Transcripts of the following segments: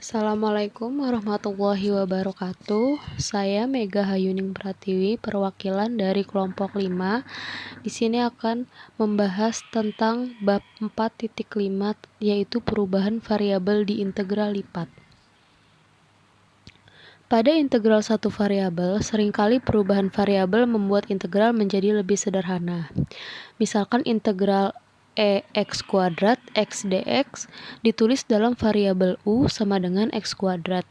Assalamualaikum warahmatullahi wabarakatuh. Saya Mega Hayuning Pratiwi, perwakilan dari kelompok 5. Di sini akan membahas tentang bab 4.5, yaitu perubahan variabel di integral lipat. Pada integral satu variabel, seringkali perubahan variabel membuat integral menjadi lebih sederhana. Misalkan integral x kuadrat x dx ditulis dalam variabel u sama dengan x kuadrat.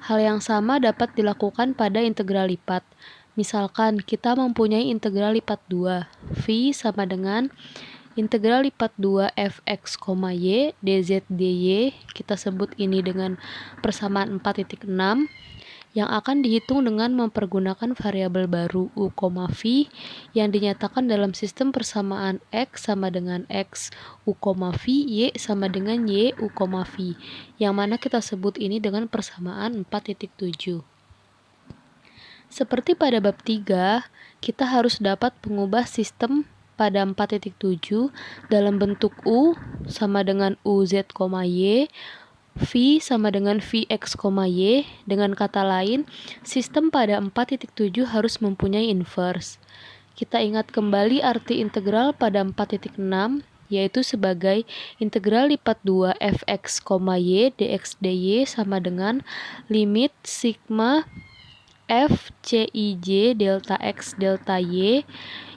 Hal yang sama dapat dilakukan pada integral lipat. Misalkan kita mempunyai integral lipat 2, v sama dengan integral lipat 2 fx, y dz dy, kita sebut ini dengan persamaan 4.6, yang akan dihitung dengan mempergunakan variabel baru u, v yang dinyatakan dalam sistem persamaan x sama dengan x, u, v, y sama dengan y, u, v, yang mana kita sebut ini dengan persamaan 4.7. Seperti pada bab 3, kita harus dapat mengubah sistem pada 4.7 dalam bentuk u sama dengan uz, y, v sama dengan vx, y. Dengan kata lain, sistem pada 4.7 harus mempunyai inverse. Kita ingat kembali arti integral pada 4.6, yaitu sebagai integral lipat 2 fx, y dx dy sama dengan limit sigma f cij delta x delta y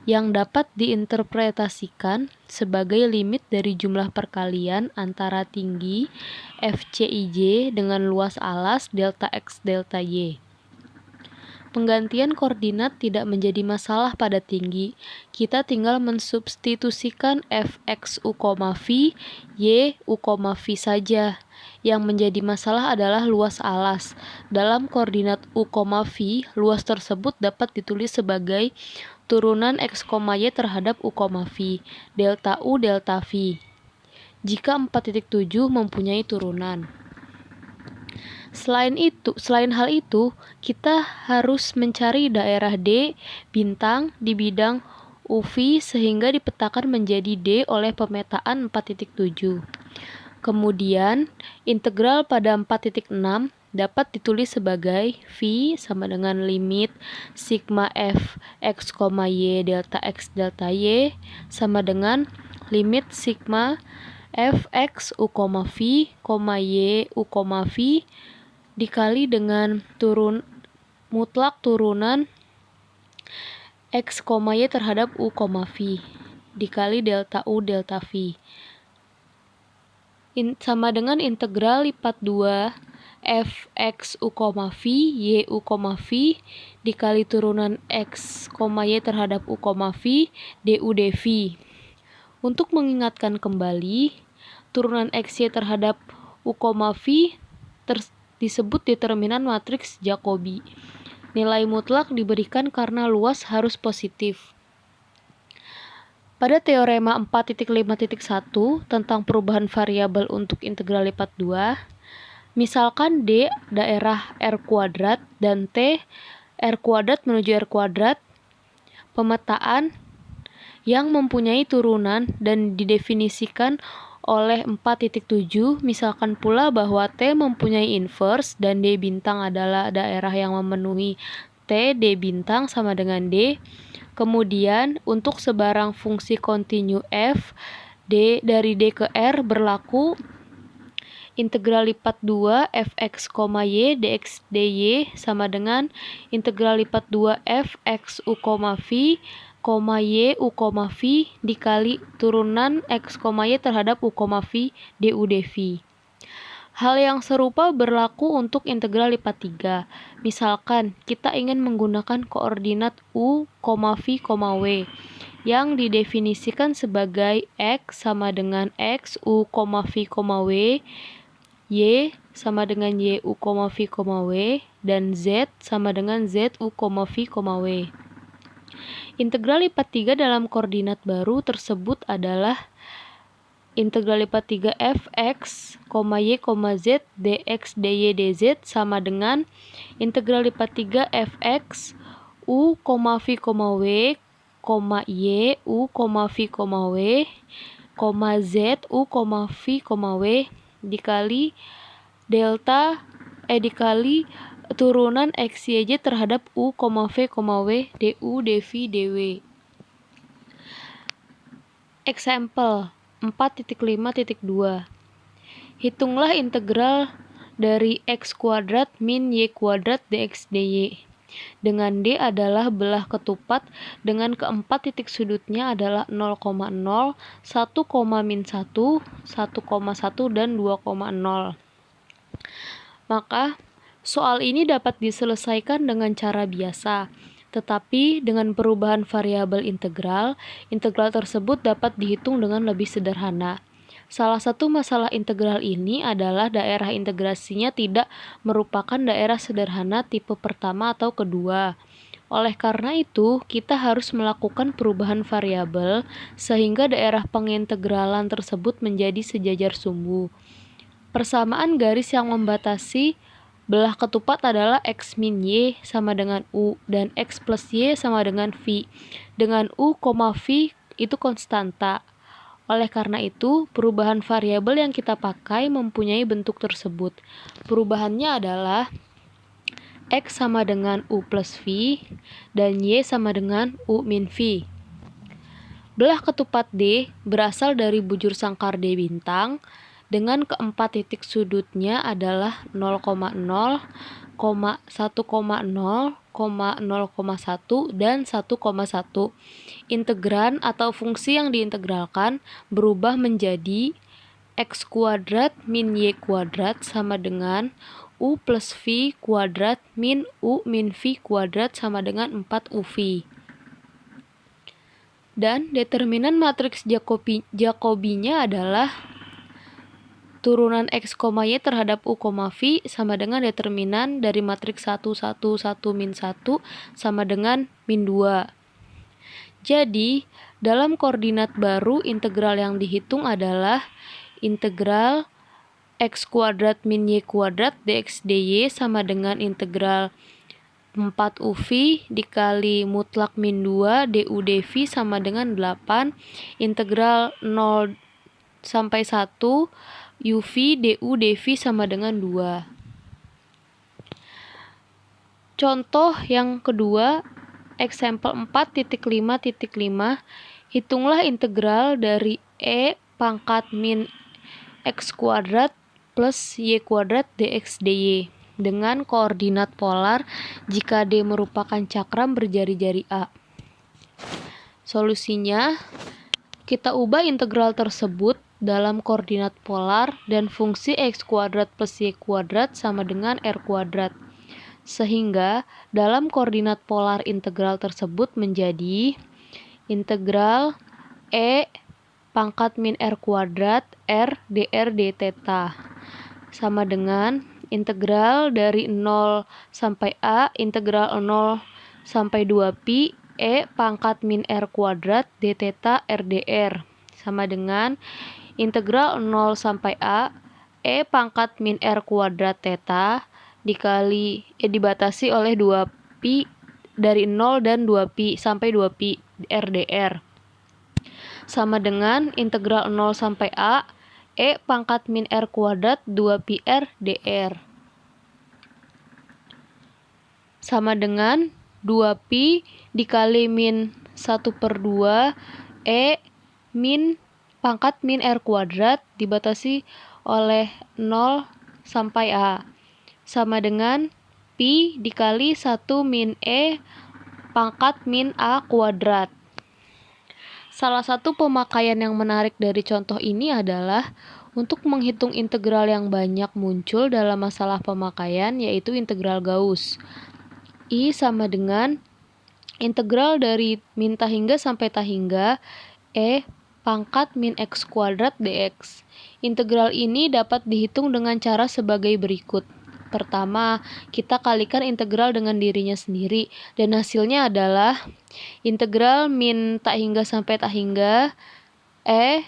yang dapat diinterpretasikan sebagai limit dari jumlah perkalian antara tinggi fcij dengan luas alas delta x delta y. Penggantian koordinat tidak menjadi masalah pada tinggi. Kita tinggal mensubstitusikan fx u, v, y u, v saja. Yang menjadi masalah adalah luas alas. Dalam koordinat u, v, luas tersebut dapat ditulis sebagai turunan x, y terhadap u, v, delta u, delta v, jika 4.7 mempunyai turunan. Selain hal itu, kita harus mencari daerah D bintang di bidang UV sehingga dipetakan menjadi D oleh pemetaan 4.7. Kemudian, integral pada 4.6 dapat ditulis sebagai V sama dengan limit sigma f x, y delta x delta y sama dengan limit sigma f x u, v, y u, v dikali dengan mutlak turunan x, y terhadap u, v dikali delta u, delta v sama dengan integral lipat 2 fx u, v, y u, v dikali turunan x, y terhadap u, v du dv. Untuk mengingatkan kembali, turunan x, y terhadap u, v disebut determinan matriks Jacobi. Nilai mutlak diberikan karena luas harus positif. Pada teorema 4.5.1 tentang perubahan variabel untuk integral lipat 2, misalkan D daerah R kuadrat dan T R kuadrat menuju R kuadrat, pemetaan yang mempunyai turunan dan didefinisikan oleh 4.7, misalkan pula bahwa T mempunyai inverse dan D bintang adalah daerah yang memenuhi T, D bintang sama dengan D. Kemudian untuk sebarang fungsi kontinu f, D dari D ke R berlaku integral lipat 2 fx, y dx dy sama dengan integral lipat 2 fx u, v, y u, v dikali turunan x, y terhadap u, v du dv. Hal yang serupa berlaku untuk integral lipat 3. Misalkan kita ingin menggunakan koordinat u, v, w yang didefinisikan sebagai x sama dengan x, u, v, w, y sama dengan y, u, v, w, dan z sama dengan z, u, v, w. Integral lipat 3 dalam koordinat baru tersebut adalah integral lipat 3 fx, y, z, dx, dy, dz sama dengan integral lipat 3 fx, u, v, w, y, u, v, w, z, u, v, w dikali delta dikali turunan XYJ terhadap U, V, W, DU, DV, DW. Example 4.5.2. Hitunglah integral dari X kuadrat min Y kuadrat dx dy. Dengan D adalah belah ketupat, dengan keempat titik sudutnya adalah 0,0, 1, min 1, 1,1, dan 2,0. Maka, soal ini dapat diselesaikan dengan cara biasa, tetapi dengan perubahan variabel integral tersebut dapat dihitung dengan lebih sederhana. Salah satu masalah integral ini adalah daerah integrasinya tidak merupakan daerah sederhana tipe pertama atau kedua. Oleh karena itu, kita harus melakukan perubahan variabel sehingga daerah pengintegralan tersebut menjadi sejajar sumbu. Persamaan garis yang membatasi belah ketupat adalah X min Y sama dengan U dan X plus Y sama dengan V. Dengan U, V itu konstanta. Oleh karena itu, perubahan variabel yang kita pakai mempunyai bentuk tersebut. Perubahannya adalah X sama dengan U plus V dan Y sama dengan U min V. Belah ketupat D berasal dari bujur sangkar D bintang dengan keempat titik sudutnya adalah 0,0, 1,0, 0,1, dan 1,1. Integran atau fungsi yang diintegralkan berubah menjadi X kuadrat min Y kuadrat sama dengan U plus V kuadrat min U min V kuadrat sama dengan 4UV. Dan determinan matriks Jacobi-nya adalah turunan X, Y terhadap U, V sama dengan determinan dari matriks 1, 1, 1, min 1 sama dengan min 2. Jadi, dalam koordinat baru, integral yang dihitung adalah integral X kuadrat min Y kuadrat dx dy sama dengan integral 4UV dikali mutlak min 2 du dv sama dengan 8, integral 0 sampai 1 UV du dv sama dengan 2. Contoh yang kedua, example 4.5.5, hitunglah integral dari E pangkat min X kuadrat plus Y kuadrat dx dy dengan koordinat polar jika D merupakan cakram berjari-jari A. Solusinya, kita ubah integral tersebut dalam koordinat polar dan fungsi X kuadrat plus Y kuadrat sama dengan R kuadrat. Sehingga dalam koordinat polar integral tersebut menjadi integral E pangkat min R kuadrat R dr d theta sama dengan integral dari 0 sampai A integral 0 sampai 2pi E pangkat min R kuadrat d theta R dr sama dengan integral 0 sampai A E pangkat min R kuadrat theta dikali dibatasi oleh 2pi dari 0 dan 2pi sampai 2pi R dr sama dengan integral 0 sampai A E pangkat min R kuadrat 2pi R dr sama dengan 2pi dikali min 1/2 E min pangkat min R kuadrat dibatasi oleh 0 sampai A sama dengan pi dikali 1 min E pangkat min A kuadrat. Salah satu pemakaian yang menarik dari contoh ini adalah untuk menghitung integral yang banyak muncul dalam masalah pemakaian, yaitu integral Gauss. I sama dengan integral dari min tahingga sampai tahingga E pangkat min X kuadrat dx. Integral ini dapat dihitung dengan cara sebagai berikut. Pertama, kita kalikan integral dengan dirinya sendiri, dan hasilnya adalah integral min tahingga sampai tahingga E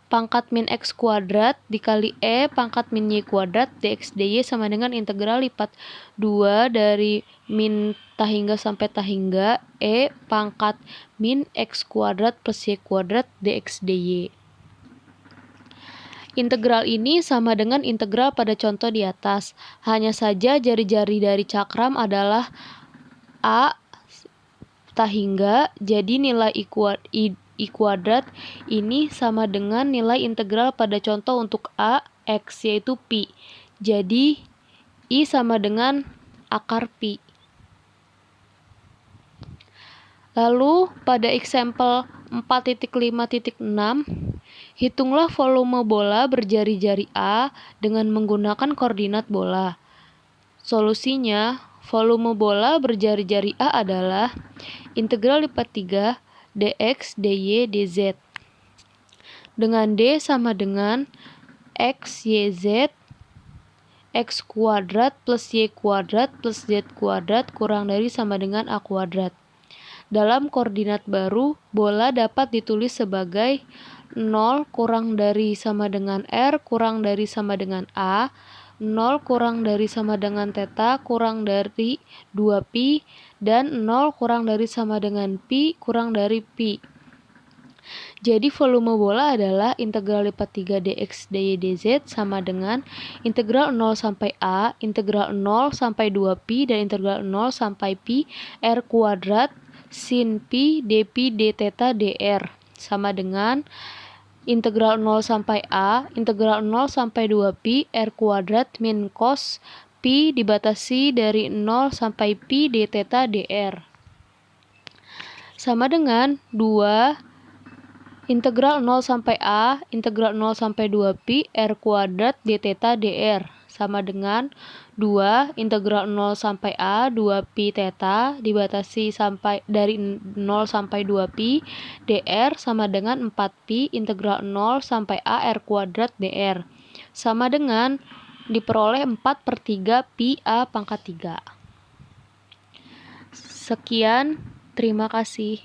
pangkat min X kuadrat dikali E pangkat min Y kuadrat dx dy sama dengan integral lipat 2 dari min tahingga sampai tahingga E pangkat min X kuadrat plus Y kuadrat dx dy. Integral ini sama dengan integral pada contoh di atas. Hanya saja jari-jari dari cakram adalah A tak hingga, jadi nilai I kuadrat ini sama dengan nilai integral pada contoh untuk A, X, yaitu Pi. Jadi, I sama dengan akar Pi. Lalu, pada example 4.5.6, hitunglah volume bola berjari-jari A dengan menggunakan koordinat bola. Solusinya, volume bola berjari-jari A adalah integral lipat 3 dx, dy, dz. Dengan D sama dengan X, Y, Z, X kuadrat plus Y kuadrat plus Z kuadrat kurang dari sama dengan A kuadrat. Dalam koordinat baru, bola dapat ditulis sebagai 0 kurang dari sama dengan R kurang dari sama dengan A, 0 kurang dari sama dengan theta kurang dari 2pi, dan 0 kurang dari sama dengan pi kurang dari pi. Jadi volume bola adalah integral lipat 3 dx dy dz sama dengan integral 0 sampai A, integral 0 sampai 2pi, dan integral 0 sampai pi r kuadrat sin pi dpi d theta dr sama dengan integral 0 sampai A, integral 0 sampai 2pi r kuadrat min cos pi dibatasi dari 0 sampai pi d theta dr. Sama dengan 2 integral 0 sampai A, integral 0 sampai 2pi r kuadrat d theta dr sama dengan 2 integral 0 sampai A 2pi theta dibatasi sampai dari 0 sampai 2pi dr sama dengan 4pi integral 0 sampai A r kuadrat dr sama dengan diperoleh 4/3 pi A pangkat 3. Sekian, terima kasih.